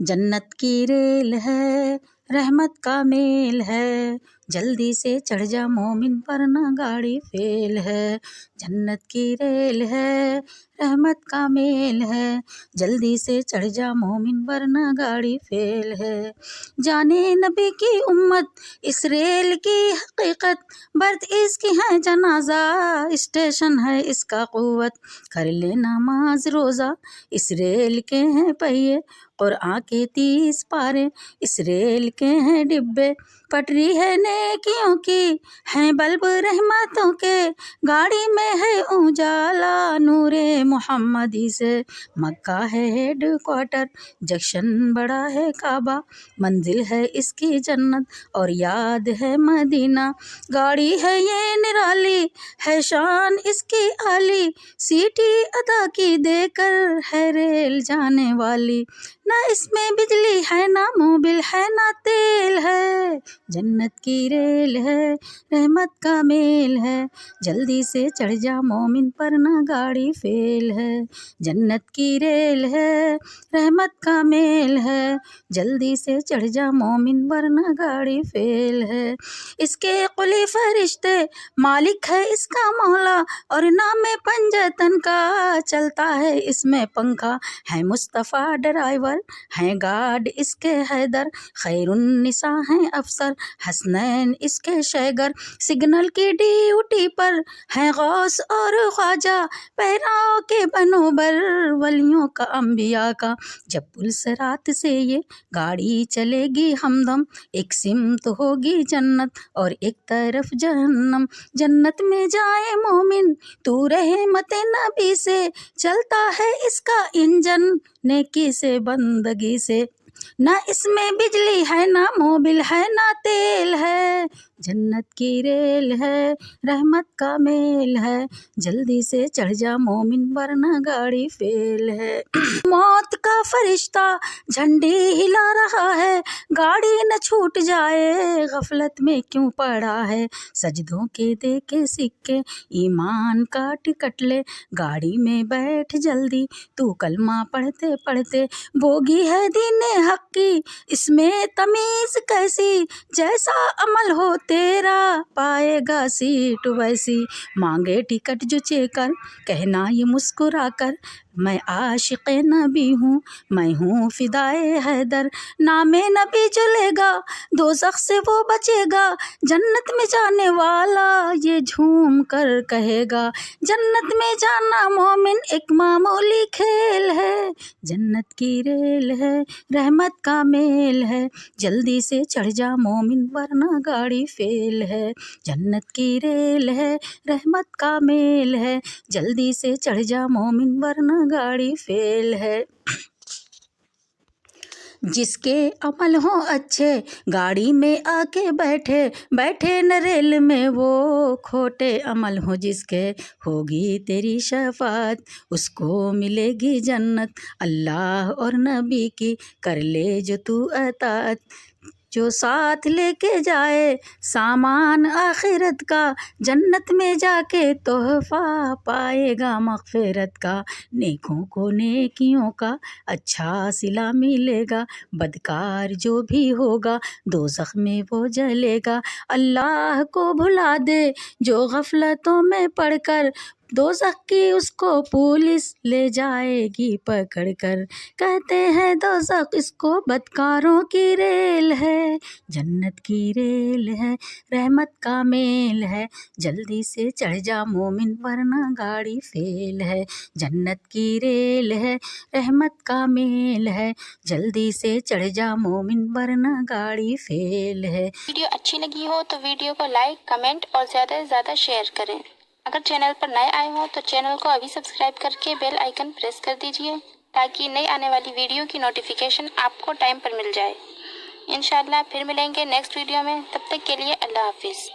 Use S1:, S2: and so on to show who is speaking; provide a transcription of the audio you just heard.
S1: جنت کی ریل ہے رحمت کا میل ہے، جلدی سے چڑھ جا مومن ورنہ گاڑی فیل ہے۔ جنت کی ریل ہے رحمت کا میل ہے، جلدی سے چڑھ جا مومن ورنہ گاڑی فیل ہے۔ جانے نبی کی امت اس ریل کی حقیقت، برت اس کی ہے جنازہ، اسٹیشن ہے اس کا قوت۔ کر لے نماز روزہ اس ریل کے ہیں پہیے، قرآن کے 30 پارے اس ریل کے ہیں ڈبے۔ پٹری ہے نیکیوں کی ہیں بلب رحمتوں کے، گاڑی میں ہے اجالا نور محمدی سے۔ مکہ ہے ہیڈ کوارٹر، جنکشن بڑا ہے کعبہ، منزل ہے اس کی جنت اور یاد ہے مدینہ۔ گاڑی ہے یہ نرالی ہے شان اس کی عالی، سیٹی ادا کی دے کر ہے ریل جانے والی۔ نہ اس میں بجلی ہے نہ موبل ہے نہ تیل ہے، جنت کی ریل ہے رحمت کا میل ہے، جلدی سے چڑھ جا مومن ورنہ گاڑی فیل ہے۔ جنت کی ریل ہے رحمت کا میل ہے، جلدی سے چڑھ جا مومن ورنہ گاڑی فیل ہے۔ اس کے قلی فرشتے مالک ہے اس کا مولا، اور نام پنجتن کا چلتا ہے اس میں پنکھا۔ ہے مصطفیٰ ڈرائیور ہیں گارڈ اس کے حیدر، خیر النساء ہیں افسر حسنین اس کے شیگر۔ سگنل کی ڈیوٹی پر ہیں غوث اور خواجہ، پہراؤ کے بنوبر ولیوں کا انبیاء کا۔ جب پل صراط سے یہ گاڑی چلے گی ہمدم، ایک سمت ہوگی جنت اور ایک طرف جہنم۔ جنت میں جائے مومن تو رحمت نبی سے، چلتا ہے اس کا انجن نیکی سے بندگی سے۔ نہ اس میں بجلی ہے نہ موبل ہے نہ تیل ہے، جنت کی ریل ہے رحمت کا میل ہے، جلدی سے چڑھ جا مومن ورنہ گاڑی فیل ہے۔ موت کا فرشتہ جھنڈی ہلا رہا ہے، گاڑی نہ چھوٹ جائے غفلت میں کیوں پڑا ہے۔ سجدوں کے دے کے سکے ایمان کا ٹکٹ لے، گاڑی میں بیٹھ جلدی تو کلمہ پڑھتے پڑھتے۔ بوگی ہے دین حق کی اس میں تمیز کیسی، جیسا عمل ہو تیرا پائے گا سیٹ ویسی۔ مانگے ٹکٹ جو چیکر کہنا یہ مسکرا کر، میں عاشق نبی ہوں میں ہوں فدائے حیدر۔ نام نبی جو لے گا دوزخ سے وہ بچے گا، جنت میں جانے والا یہ جھوم کر کہے گا۔ جنت میں جانا مومن ایک معمولی کھیل ہے، جنت کی ریل ہے رحمت کا میل ہے، جلدی سے چڑھ جا مومن ورنہ گاڑی فیل ہے۔ جنت کی ریل ہے رحمت کا میل ہے، جلدی سے چڑھ جا مومن ورنہ گاڑی فیل ہے۔ جس کے عمل ہوں اچھے گاڑی میں آ کے بیٹھے، بیٹھے نہ ریل میں وہ کھوٹے عمل ہوں جس کے، ہوگی تیری شفاعت اس کو ملے گی جنت۔ اللہ اور نبی کی کر لے جو تو اطاعت، جو ساتھ لے کے جائے سامان آخرت کا، جنت میں جا کے تحفہ پائے گا مغفرت کا۔ نیکوں کو نیکیوں کا اچھا صلہ ملے گا، بدکار جو بھی ہوگا دوزخ میں وہ جلے گا۔ اللہ کو بھلا دے جو غفلتوں میں پڑ کر، دوزخ کی اس کو پولیس لے جائے گی پکڑ کر۔ کہتے ہیں دوزخ اس کو بدکاروں کی ریل ہے، جنت کی ریل ہے رحمت کا میل ہے، جلدی سے چڑھ جا مومن ورنہ گاڑی فیل ہے۔ جنت کی ریل ہے رحمت کا میل ہے، جلدی سے چڑھ جا مومن ورنہ گاڑی فیل ہے۔
S2: ویڈیو اچھی لگی ہو تو ویڈیو کو لائک، کمنٹ اور زیادہ سے زیادہ شیئر کریں۔ اگر چینل پر نئے آئے ہوں تو چینل کو ابھی سبسکرائب کر کے بیل آئیکن پریس کر دیجئے، تاکہ نئی آنے والی ویڈیو کی نوٹیفیکیشن آپ کو ٹائم پر مل جائے۔ انشاءاللہ پھر ملیں گے نیکسٹ ویڈیو میں، تب تک کے لیے اللہ حافظ۔